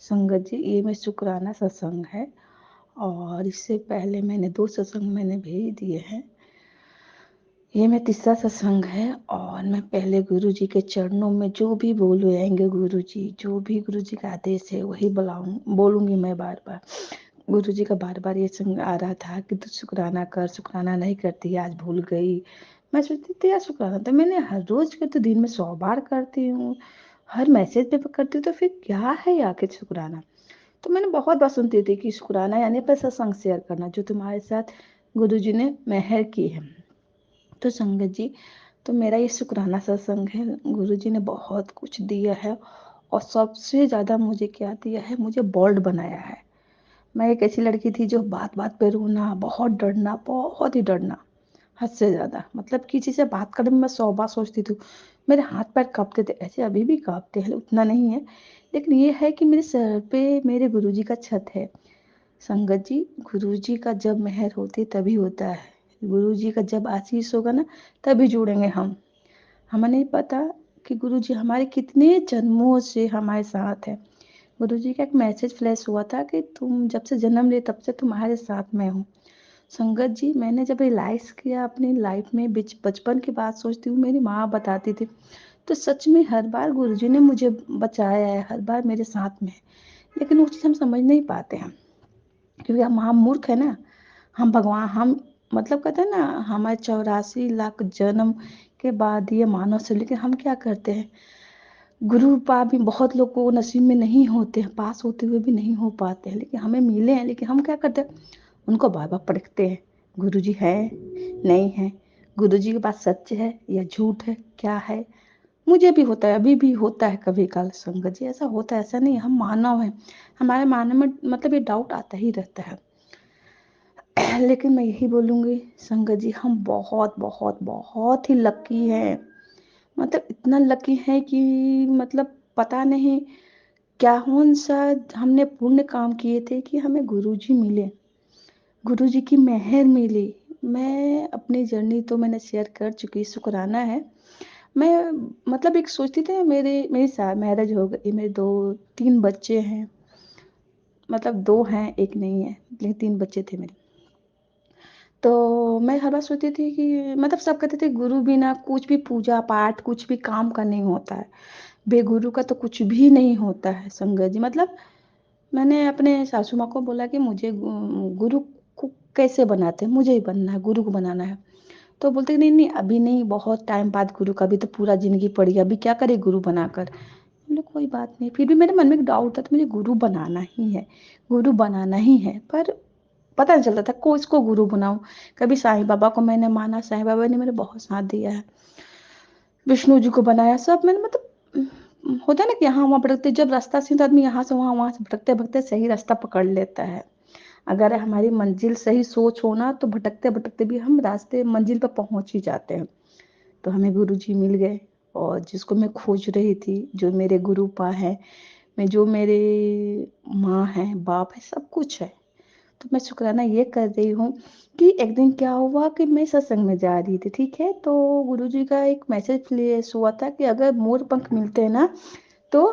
संगत जी, ये मैं शुक्राना सत्संग है और इससे पहले मैंने 2 सत्संग मैंने भेज दिए हैं। ये मैं तीसरा सत्संग है और मैं पहले गुरुजी के चरणों में जो भी बोलेंगे गुरुजी, जो भी गुरुजी का आदेश है वही बोलूँगी मैं बार-बार। गुरुजी का बार-बार ये संग आ रहा था कि तू शुक्राना कर, शुक्राना नहीं करती, आज भूल गई। मैं सोचती थी यार शुक्राना तो मैंने हर रोज़ के तो दिन में 100 बार करती हूँ, हर मैसेज पे करती हूँ तो फिर क्या है आखिर शुक्राना? तो मैंने बहुत बार सुनती थी कि शुक्राना यानी अपना सत्संग शेयर करना जो तुम्हारे साथ गुरुजी ने मेहर की है। तो संगत जी, तो मेरा ये शुक्राना सत्संग है। गुरुजी ने बहुत कुछ दिया है और सबसे ज़्यादा मुझे क्या दिया है, मुझे बोल्ड बनाया है। मैं एक ऐसी लड़की थी जो बात-बात पे रोना, बहुत ही डरना, हद से ज़्यादा। मतलब किसी से बात करने में मैं 100 बार सोचती थी। मेरे हाथ-पैर काँपते थे, ऐसे अभी भी काँपते हैं, उतना नहीं है। लेकिन ये है कि मेरे सर पे मेरे गुरुजी का छत है। संगत जी, गुरुजी का जब मेहर होती है तभी होता है। गुरुजी का जब आशीष होगा ना, तभी जुड़ेंगे हम। हमें नहीं पता कि गुरुजी हमारे कितने जन्मों से हमारे साथ हैं। गुरुजी का एक मैसेज फ्लैश हुआ था कि तुम जब से जन्म लिए तब से तुम्हारे साथ मैं हूँ। संगत जी, मैंने जब रियलाइज़ किया अपनी लाइफ में बचपन की बात सोचती हूँ, मेरी माँ बताती थी, तो सच में हर बार गुरुजी ने मुझे बचाया है, हर बार मेरे साथ में है। लेकिन वो चीज़ हम समझ नहीं पाते हैं। क्योंकि हम मूर्ख है ना, हम मतलब कहते हैं ना हमारे 84 लाख जन्म के बाद ये मानव से लेकिन हम क्या करते हैं, गुरु पा भी बहुत लोग को नसीब में नहीं होते हैं, पास होते हुए भी नहीं हो पाते हैं, लेकिन हमें मिले हैं, लेकिन हम क्या करते हैं, उनको बार-बार परखते हैं, गुरुजी है, नहीं है, गुरुजी की बात सच है या झूठ है, क्या है? मुझे भी होता है, अभी भी होता है कभी-काल संगत जी, ऐसा होता है, ऐसा नहीं है, हम मानव हैं, हमारे मानव में मतलब ये डाउट आता ही रहता है। लेकिन मैं यही बोलूँगी संगत जी हम बहुत ही लकी हैं। मतलब इतना लकी हैं कि मतलब पता नहीं क्या कौन-सा हमने पुण्य काम किए थे कि हमें गुरुजी मिले, गुरुजी की मेहर मिली। मैं अपनी जर्नी तो मैंने शेयर कर चुकी, शुकराना है। मैं मतलब एक सोचती थी मेरी मैरिज हो गई, मेरे 2-3 बच्चे हैं, मतलब 2 हैं, 1 नहीं है, लेकिन 3 बच्चे थे मेरे। तो मैं हर बार सोचती थी कि मतलब सब कहते थे गुरु बिना कुछ भी पूजा-पाठ, कुछ भी काम का नहीं होता है। बेगुरु का तो कुछ भी नहीं होता है संगत जी। मतलब मैंने अपने सासू माँ को बोला कि मुझे गुरु को कैसे बनाते हैं? मुझे ही बनना है, गुरु को बनाना है। तो बोलते नहीं, नहीं अभी नहीं, बहुत टाइम बाद गुरु का, अभी तो पूरा ज़िंदगी पड़ी है, अभी क्या करे गुरु बनाकर? मैंने कोई बात नहीं, फिर भी मेरे मन में एक डाउट था तो मुझे गुरु बनाना ही है, गुरु बनाना ही है। पर पता नहीं चलता था किसको गुरु बनाऊँ। कभी साईं बाबा को मैंने माना, साईं बाबा ने मेरा बहुत साथ दिया है। विष्णु जी को बनाया, सब मैंने मतलब होता है ना कि यहाँ-वहाँ भटकते, जब रास्ता सीधा आदमी यहाँ से वहाँ, वहाँ से भटकते-भटकते सही रास्ता पकड़ लेता है। अगर हमारी मंजिल सही सोच हो ना, तो भटकते-भटकते भी हम रास्ते मंजिल पे पहुँच ही जाते हैं। तो हमें गुरुजी मिल गए और जिसको मैं खोज रही थी, जो मेरे गुरुपा हैं, मैं जो मेरे माँ हैं, बाप है, सब कुछ है। तो मैं शुक्राना ये कर रही हूँ कि एक दिन क्या हुआ कि मैं सत्संग में जा रही थी, ठीक है? तो गुरुजी का एक मैसेज फ्लैश हुआ था कि अगर मोर पंख मिलते हैं ना, तो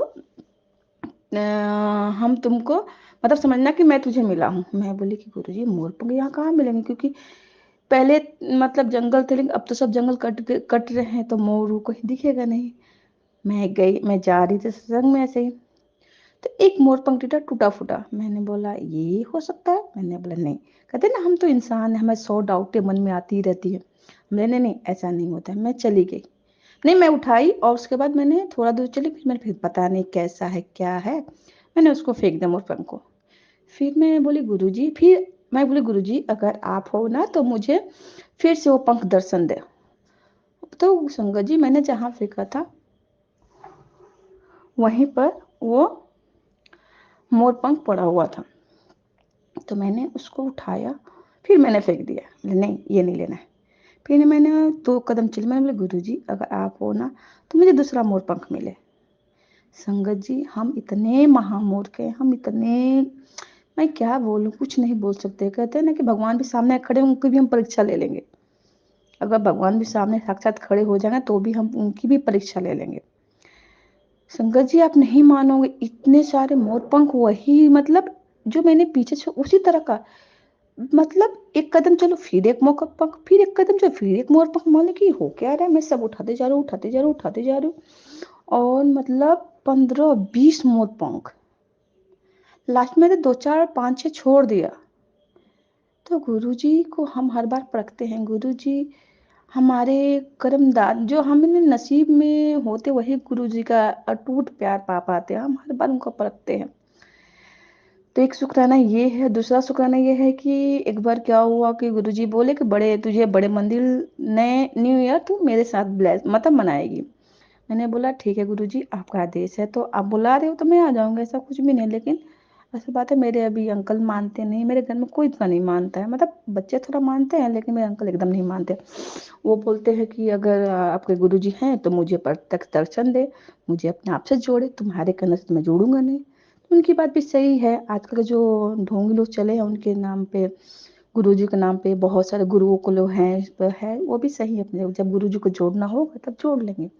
हम तुमको मतलब समझना कि मैं तुझे मिला हूँ। मैं बोली कि गुरुजी मोर पंख यहाँ कहाँ मिलेंगे? क्योंकि पहले मतलब जंगल थे, लेकिन अब तो सब जंगल कट रहे हैं, तो मोर कहीं दिखेगा नहीं। मैं जा रही थी सत्संग में ऐसे ही, तो एक मोर पंख दिखा टूटा-फूटा। मैंने बोला ये हो सकता है? मैंने बोला नहीं। कहते हैं ना हम तो इंसान हैं, हमें 100 डाउटें मन में आती ही रहती है। नहीं, ऐसा नहीं होता है। मैं चली गई। नहीं, मैं उठाई और उसके बाद मैंने थोड़ा दूर चली, फिर पता नहीं कैसा है, क्या है, मैंने उसको फेंक दिया मोर पंख को। फिर मैं बोली गुरुजी अगर आप हो ना तो मुझे फिर से वो पंख दर्शन दें। तो संगत जी मैंने जहाँ फेंका था, वहीं पर वो मोर पंख पड़ा हुआ था। तो मैंने उसको उठाया, फिर मैंने फेंक दिया। बोले नहीं, ये नहीं लेना है। फिर मैंने 2 कदम चली, मैंने बोला गुरुजी अगर आप हो ना तो मुझे दूसरा मोर पंख मिले। संगत जी हम इतने महामूर्ख हैं, हम इतने मैं क्या बोलूँ, कुछ नहीं बोल सकते। कहते हैं ना कि भगवान भी सामने खड़े हैं, उनकी भी हम परीक्षा ले लेंगे। अगर भगवान भी सामने साक्षात खड़े हो जाएँगे तो भी हम उनकी भी परीक्षा ले लेंगे। संगत जी आप नहीं मानोगे, इतने सारे मोर पंख, वही मतलब जो मैंने पीछे से उसी तरह का, मतलब एक कदम चलो फिर एक मोर पंख, फिर एक कदम चलो फिर एक मोर पंख, मान कि हो क्या रहा है, मैं सब उठाते जा रहा हूँ, उठाते जा रहा हूँ, उठाते जा रही हूँ, और मतलब 15-20 मोर पंख। लास्ट में तो 2 4 5 6 छोड़ दिया। तो गुरुजी को हम हर बार परखते हैं, गुरुजी हमारे कर्मदान जो हमने नसीब में होते, वही गुरुजी का अटूट प्यार पा पाते हैं, हम हर बार उनको परखते हैं। तो एक शुक्राना ये है, दूसरा शुक्राना ये है कि एक बार क्या हुआ कि गुरुजी बोले कि बड़े तुझे बड़े मंदिर नए न्यू ईयर तू मेरे साथ ब्लेस मतलब मनाएगी। मैंने बोला ठीक है गुरुजी, आपका आदेश है, तो आप बुला रहे हो तो मैं आ जाऊंगा, ऐसा कुछ भी नहीं। लेकिन ऐसी बात है, मेरे अभी अंकल मानते नहीं, मेरे घर में कोई इतना नहीं मानता है, मतलब बच्चे थोड़ा मानते हैं लेकिन मेरे अंकल एकदम नहीं मानते। वो बोलते हैं कि अगर आपके गुरुजी हैं तो मुझे प्रत्यक्ष दर्शन दे, मुझे अपने आप से जोड़े, तुम्हारे कहने से तो मैं जोड़ूंगा नहीं। तो उनकी बात भी सही है। आजकल के जो ढोंगी लोग चले हैं उनके नाम पे, गुरुजी के नाम पे बहुत सारे गुरुओं को लोग हैं, इस पर है, वो भी सही है। अपने जब गुरुजी को जोड़ना होगा तब जोड़ लेंगे।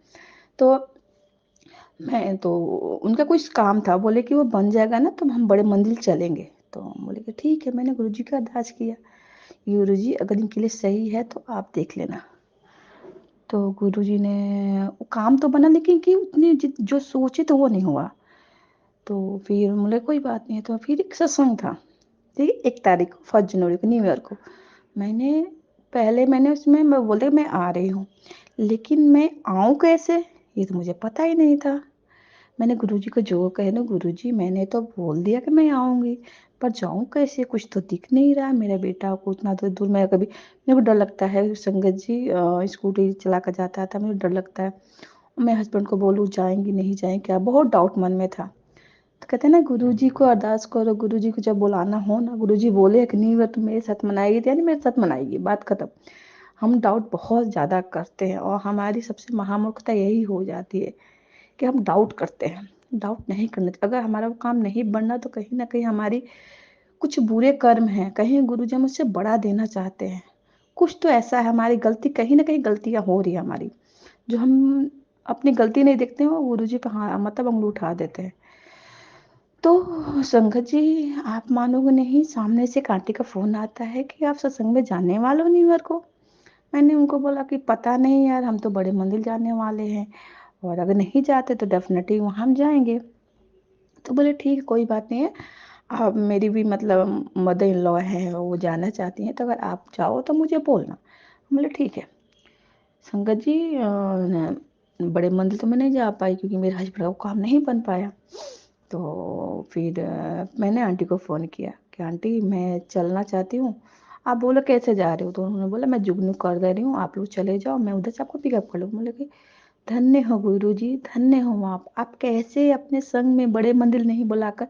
तो मैं तो उनका कुछ काम था, बोले कि वो बन जाएगा ना तो हम बड़े मंदिर चलेंगे। तो बोले कि ठीक है। मैंने गुरुजी का अरदास किया, गुरुजी अगर इनके लिए सही है तो आप देख लेना। तो गुरुजी ने, वो काम तो बना लेकिन कि उतनी जो सोचे तो वो नहीं हुआ। तो फिर बोले कोई बात नहीं है। तो फिर एक सत्संग था, ठीक है, 1 तारीख को, 1 जनवरी को, न्यू ईयर को। मैंने मैंने उसमें मैं बोले मैं आ रही हूँ, लेकिन मैं आऊँ कैसे ये तो मुझे पता ही नहीं था। मैंने गुरुजी को जो कहे ना, गुरुजी मैंने तो बोल दिया कि मैं आऊँगी, पर जाऊँ कैसे, कुछ तो दिख नहीं रहा। मेरा बेटा को उतना दूर दूर मैं कभी, मेरे को डर लगता है संगत जी, स्कूटी चला कर जाता था, मुझे डर लगता है। मैं हस्बैंड को बोलूँ जाएंगी नहीं जाएंगे, क्या बहुत डाउट मन में था। तो कहते हैं ना गुरुजी को अरदास करो, गुरुजी को जब बुलाना हो ना, गुरुजी बोले कि नहीं, वह तुम मेरे साथ मनाएगी तो यानी मेरे साथ मनाएगी, बात खत्म। हम डाउट बहुत ज़्यादा करते हैं और हमारी सबसे महामूर्खता यही हो जाती है कि हम डाउट करते हैं। डाउट नहीं करना चाहिए। अगर हमारा वो काम नहीं बनना तो कहीं ना कहीं हमारी कुछ बुरे कर्म हैं, कहीं गुरुजी मुझसे बड़ा देना चाहते हैं, कुछ तो ऐसा है, हमारी गलती, कहीं ना कहीं गलतियां हो रही है हमारी, जो हम अपनी गलती नहीं देखते हैं, वो गुरुजी पे हाँ मतलब उंगली उठा देते हैं। तो संगत जी आप मानोगे नहीं, सामने से एक आंटी का फोन आता है कि आप सत्संग में जाने वाले हो न्यू ईयर को। मैंने उनको बोला कि पता नहीं यार, हम तो बड़े मंदिर जाने वाले हैं, और अगर नहीं जाते तो डेफिनेटली वहाँ हम जाएंगे। तो बोले ठीक है कोई बात नहीं है, आप मेरी भी मतलब मदर इन लॉ है, वो जाना चाहती हैं, तो अगर आप जाओ तो मुझे बोलना। बोले ठीक है। संगत जी बड़े मंदिर तो मैं नहीं जा पाई क्योंकि मेरे हस्बैंड का काम नहीं बन पाया। तो फिर मैंने आंटी को फ़ोन किया कि आंटी मैं चलना चाहती हूँ, आप बोलो कैसे जा रहे हो। तो उन्होंने बोला मैं जुगनू कर दे रही हूँ, आप लोग चले जाओ, मैं उधर से आपको पिकअप कर लूँगी। बोले कि धन्य हो गुरुजी, धन्य हो आप कैसे अपने संग में बड़े मंदिर नहीं बुलाकर,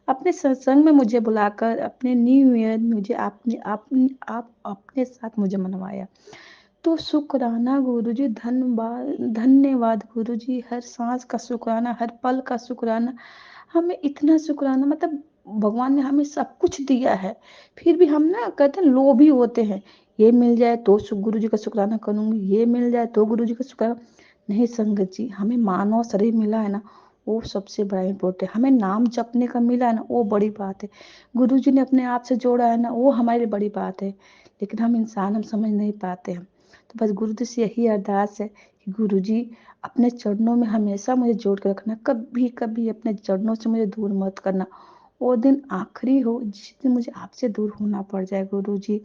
अपने सत्संग में मुझे बुलाकर, अपने न्यू ईयर मुझे आपने आप अपने साथ मुझे मनवाया। तो शुक्राना गुरुजी, धन्यवाद धन्यवाद गुरुजी, हर सांस का शुक्राना, हर पल का शुक्राना। हमें इतना शुक्राना, मतलब भगवान ने हमें सब कुछ दिया है, फिर भी हम ना कहते हैं लोभी होते हैं, ये मिल जाए तो गुरु जी का शुक्राना करूंगी, ये मिल जाए तो गुरु जी का शुक्राना। नहीं संगत जी, हमें मानव शरीर मिला है ना, वो सबसे बड़ा इम्पोर्टेंट है। हमें नाम जपने का मिला है ना, वो बड़ी बात है। गुरु जी ने अपने आप से जोड़ा है ना, वो हमारे लिए बड़ी बात है। लेकिन हम इंसान, हम समझ नहीं पाते हैं। तो बस गुरु जी से यही अरदास है कि गुरु जी अपने चरणों में हमेशा मुझे जोड़ के रखना, कभी कभी अपने चरणों से मुझे दूर मत करना। वो दिन आखिरी हो जिस दिन मुझे आपसे दूर होना पड़ जाए, गुरु जी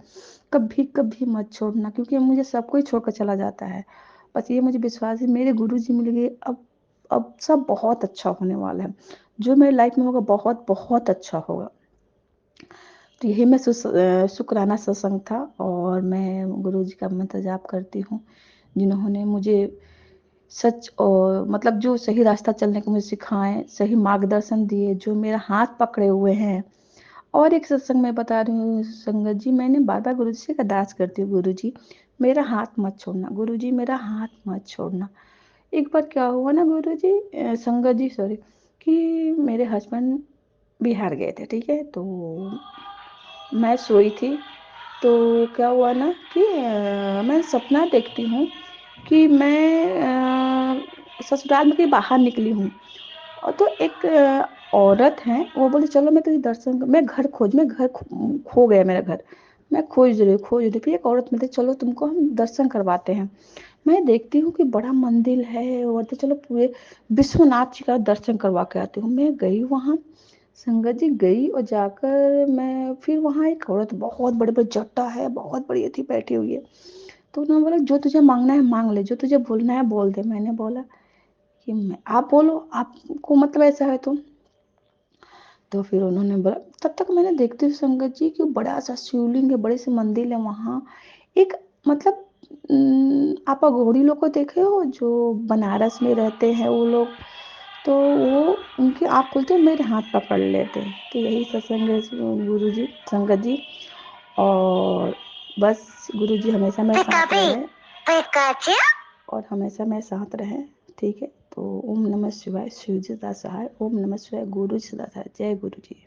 कभी कभी मत छोड़ना, क्योंकि मुझे सब कोई छोड़कर चला जाता है। बस ये मुझे विश्वास है, मेरे गुरु जी मिल गए, अब सब बहुत अच्छा होने वाला है, जो मेरी लाइफ में होगा बहुत बहुत अच्छा होगा। तो यही मैं शुक्राना सत्संग था, और मैं गुरु जी का मंत्र जाप करती हूँ, जिन्होंने मुझे सच और मतलब जो सही रास्ता चलने को मुझे सिखाएं, सही मार्गदर्शन दिए, जो मेरा हाथ पकड़े हुए हैं। और एक सत्संग मैं बता रही हूँ संगत जी, मैंने बार बार गुरु जी से अरदास करती हूँ, गुरु जी मेरा हाथ मत छोड़ना, गुरु जी मेरा हाथ मत छोड़ना। एक बार क्या हुआ ना गुरु जी, संगत जी सॉरी, कि मेरे हस्बैंड बिहार गए थे, ठीक है, तो मैं सोई थी। तो क्या हुआ ना कि मैं सपना देखती हूँ कि मैं ससुराल में कहीं बाहर निकली हूँ, और तो एक औरत है, वो बोली चलो मैं तुझे दर्शन, मैं घर खो गया मेरा घर, मैं खोज रही, फिर एक औरत मिलती, चलो तुमको हम दर्शन करवाते हैं। मैं देखती हूँ कि बड़ा मंदिर है, और तो चलो पूरे विश्वनाथ जी का दर्शन करवा के आती हूँ। मैं गई वहाँ, संगत जी गई, और जाकर मैं फिर वहाँ एक औरत बहुत बड़े बड़े जट्टा है, बहुत बड़ी थी, बैठी हुई है। तो उन्होंने बोला जो तुझे मांगना है मांग ले, जो तुझे बोलना है बोल दे। मैंने बोला कि मैं, आप बोलो, आपको मतलब ऐसा है तो फिर उन्होंने बोला, तब तक मैंने देखती हूँ संगत जी कि बड़ा सा शिवलिंग है, बड़े से मंदिर है वहाँ। एक मतलब आप अघोरी लोग को देखे हो जो बनारस में रहते हैं वो लोग, तो वो उनकी आँख खुलते मेरे हाथ पकड़ लेते हैं। तो यही सत्संग है गुरु जी, संगत जी। और बस गुरु जी हमेशा मेरे साथ रहे, और हमेशा मेरे साथ रहे। ठीक है, तो ओम नमः शिवाय, शिव जी सदा सहाय, ओम नमः शिवाय, गुरु जी सदा सहाय। जय गुरु जी।